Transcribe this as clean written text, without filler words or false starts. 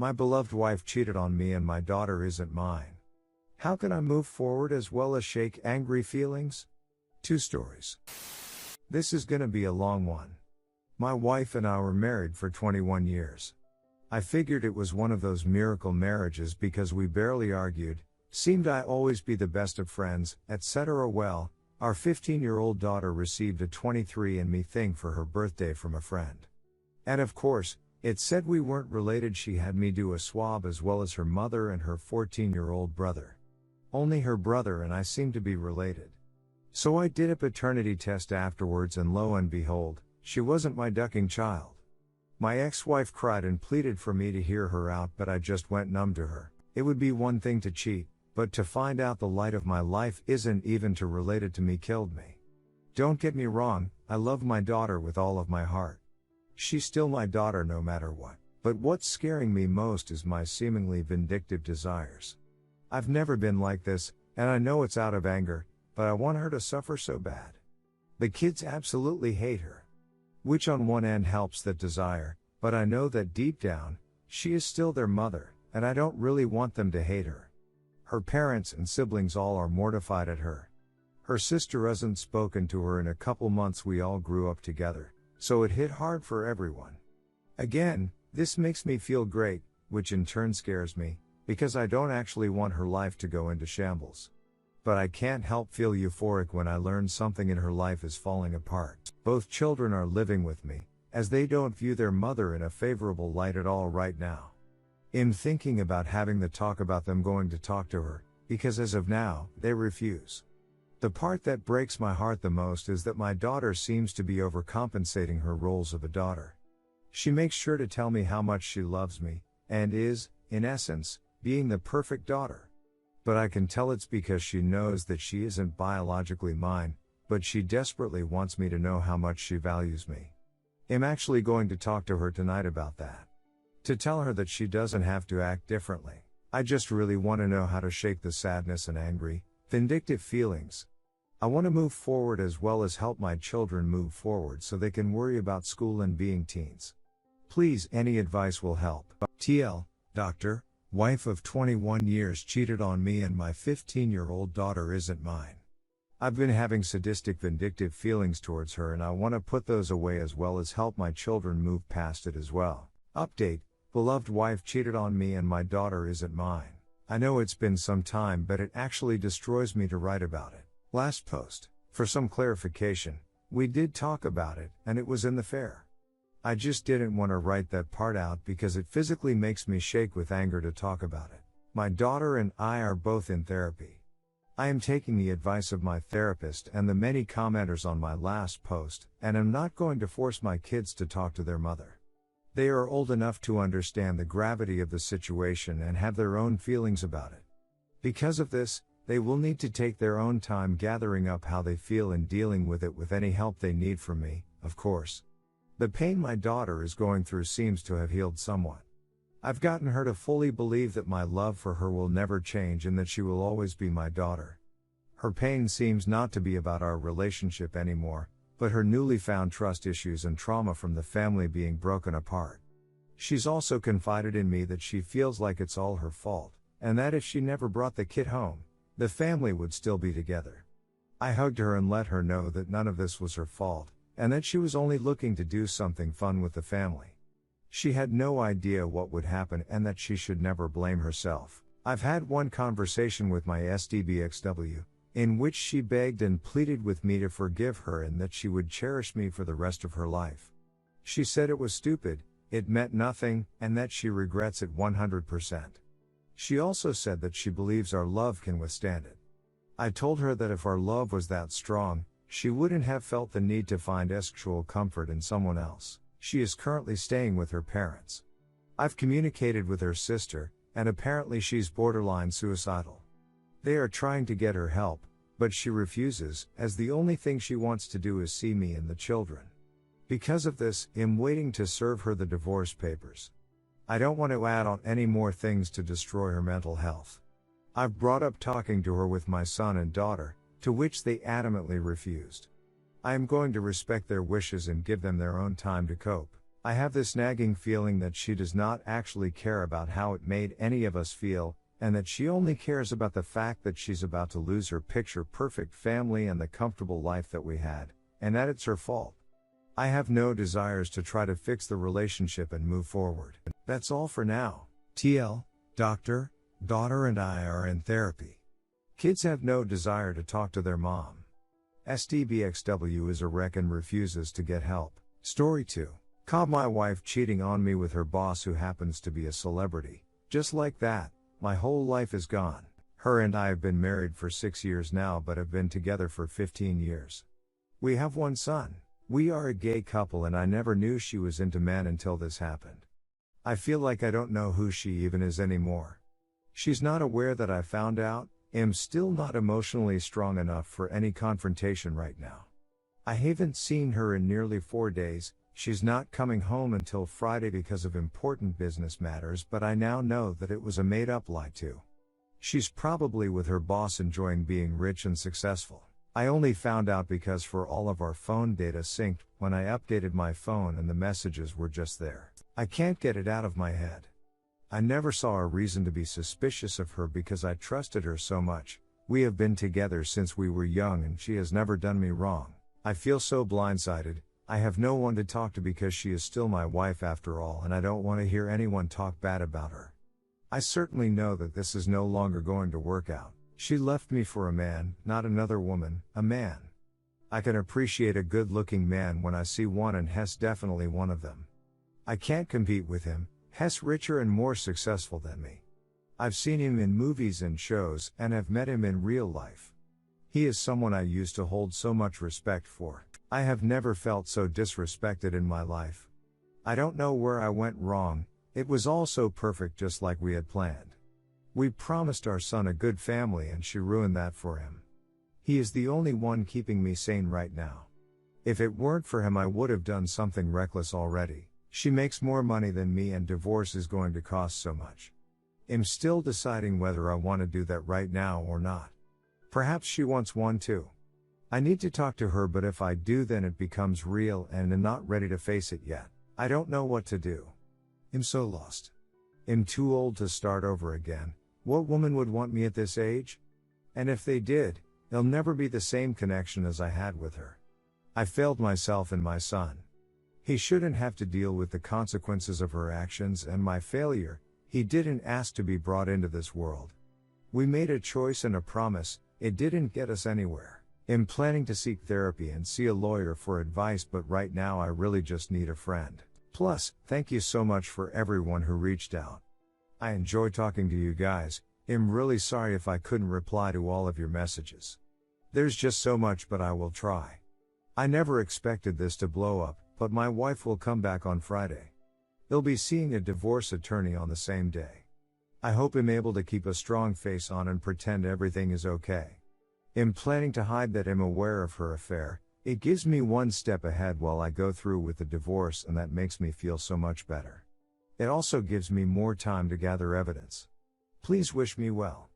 My beloved wife cheated on me and my daughter isn't mine. How can I move forward as well as shake angry feelings? 2 stories. This is gonna be a long one. My wife and I were married for 21 years. I figured it was one of those miracle marriages because we barely argued, seemed I always be the best of friends, etc. Well, our 15-year-old daughter received a 23andMe thing for her birthday from a friend. And of course, it said we weren't related. She had me do a swab as well as her mother and her 14-year-old brother. Only her brother and I seemed to be related. So I did a paternity test afterwards and lo and behold, she wasn't my ducking child. My ex-wife cried and pleaded for me to hear her out, but I just went numb to her. It would be one thing to cheat, but to find out the light of my life isn't even to related to me killed me. Don't get me wrong, I love my daughter with all of my heart. She's still my daughter no matter what, but what's scaring me most is my seemingly vindictive desires. I've never been like this, and I know it's out of anger, but I want her to suffer so bad. The kids absolutely hate her. Which on one end helps that desire, but I know that deep down, she is still their mother, and I don't really want them to hate her. Her parents and siblings all are mortified at her. Her sister hasn't spoken to her in a couple months. We all grew up together, so it hit hard for everyone. Again, this makes me feel great, which in turn scares me, because I don't actually want her life to go into shambles. But I can't help feel euphoric when I learn something in her life is falling apart. Both children are living with me, as they don't view their mother in a favorable light at all right now. I'm thinking about having the talk about them going to talk to her, because as of now, they refuse. The part that breaks my heart the most is that my daughter seems to be overcompensating her roles of a daughter. She makes sure to tell me how much she loves me, and is, in essence, being the perfect daughter. But I can tell it's because she knows that she isn't biologically mine, but she desperately wants me to know how much she values me. I'm actually going to talk to her tonight about that. To tell her that she doesn't have to act differently. I just really want to know how to shake the sadness and angry, vindictive feelings. I want to move forward as well as help my children move forward so they can worry about school and being teens. Please, any advice will help. TL, Doctor, wife of 21 years cheated on me and my 15-year-old daughter isn't mine. I've been having sadistic vindictive feelings towards her and I want to put those away as well as help my children move past it as well. Update, beloved wife cheated on me and my daughter isn't mine. I know it's been some time but it actually destroys me to write about it. Last post. For some clarification, we did talk about it and it was in the fair. I just didn't want to write that part out because it physically makes me shake with anger to talk about it. My daughter and I are both in therapy. I am taking the advice of my therapist and the many commenters on my last post, and am not going to force my kids to talk to their mother. They are old enough to understand the gravity of the situation and have their own feelings about it. Because of this, they will need to take their own time gathering up how they feel and dealing with it with any help they need from me, of course. The pain my daughter is going through seems to have healed somewhat. I've gotten her to fully believe that my love for her will never change and that she will always be my daughter. Her pain seems not to be about our relationship anymore, but her newly found trust issues and trauma from the family being broken apart. She's also confided in me that she feels like it's all her fault, and that if she never brought the kid home, the family would still be together. I hugged her and let her know that none of this was her fault, and that she was only looking to do something fun with the family. She had no idea what would happen and that she should never blame herself. I've had one conversation with my SDBXW, in which she begged and pleaded with me to forgive her and that she would cherish me for the rest of her life. She said it was stupid, it meant nothing, and that she regrets it 100%. She also said that she believes our love can withstand it. I told her that if our love was that strong, she wouldn't have felt the need to find sexual comfort in someone else. She is currently staying with her parents. I've communicated with her sister, and apparently she's borderline suicidal. They are trying to get her help, but she refuses, as the only thing she wants to do is see me and the children. Because of this, I'm waiting to serve her the divorce papers. I don't want to add on any more things to destroy her mental health. I've brought up talking to her with my son and daughter, to which they adamantly refused. I am going to respect their wishes and give them their own time to cope. I have this nagging feeling that she does not actually care about how it made any of us feel, and that she only cares about the fact that she's about to lose her picture-perfect family and the comfortable life that we had, and that it's her fault. I have no desires to try to fix the relationship and move forward. That's all for now. TL, doctor, daughter and I are in therapy. Kids have no desire to talk to their mom. STBXW is a wreck and refuses to get help. Story 2. Caught my wife cheating on me with her boss who happens to be a celebrity. Just like that, my whole life is gone. Her and I have been married for 6 years now but have been together for 15 years. We have one son. We are a gay couple and I never knew she was into men until this happened. I feel like I don't know who she even is anymore. She's not aware that I found out. I'm still not emotionally strong enough for any confrontation right now. I haven't seen her in nearly 4 days. She's not coming home until Friday because of important business matters, but I now know that it was a made-up lie too. She's probably with her boss enjoying being rich and successful. I only found out because for all of our phone data synced when I updated my phone and the messages were just there. I can't get it out of my head. I never saw a reason to be suspicious of her because I trusted her so much. We have been together since we were young and she has never done me wrong. I feel so blindsided. I have no one to talk to because she is still my wife after all and I don't want to hear anyone talk bad about her. I certainly know that this is no longer going to work out. She left me for a man, not another woman, a man. I can appreciate a good-looking man when I see one and Hess definitely one of them. I can't compete with him, Hess richer and more successful than me. I've seen him in movies and shows and have met him in real life. He is someone I used to hold so much respect for. I have never felt so disrespected in my life. I don't know where I went wrong. It was all so perfect just like we had planned. We promised our son a good family and she ruined that for him. He is the only one keeping me sane right now. If it weren't for him I would have done something reckless already. She makes more money than me and divorce is going to cost so much. I'm still deciding whether I want to do that right now or not. Perhaps she wants one too. I need to talk to her, but if I do then it becomes real and I'm not ready to face it yet. I don't know what to do. I'm so lost. I'm too old to start over again. What woman would want me at this age? And if they did, there'll never be the same connection as I had with her. I failed myself and my son. He shouldn't have to deal with the consequences of her actions and my failure. He didn't ask to be brought into this world. We made a choice and a promise. It didn't get us anywhere. I'm planning to seek therapy and see a lawyer for advice, but right now I really just need a friend. Plus, thank you so much for everyone who reached out. I enjoy talking to you guys. I'm really sorry if I couldn't reply to all of your messages. There's just so much, but I will try. I never expected this to blow up, but my wife will come back on Friday. They'll be seeing a divorce attorney on the same day. I hope I'm able to keep a strong face on and pretend everything is okay. I'm planning to hide that I'm aware of her affair. It gives me one step ahead while I go through with the divorce, and that makes me feel so much better. It also gives me more time to gather evidence. Please wish me well.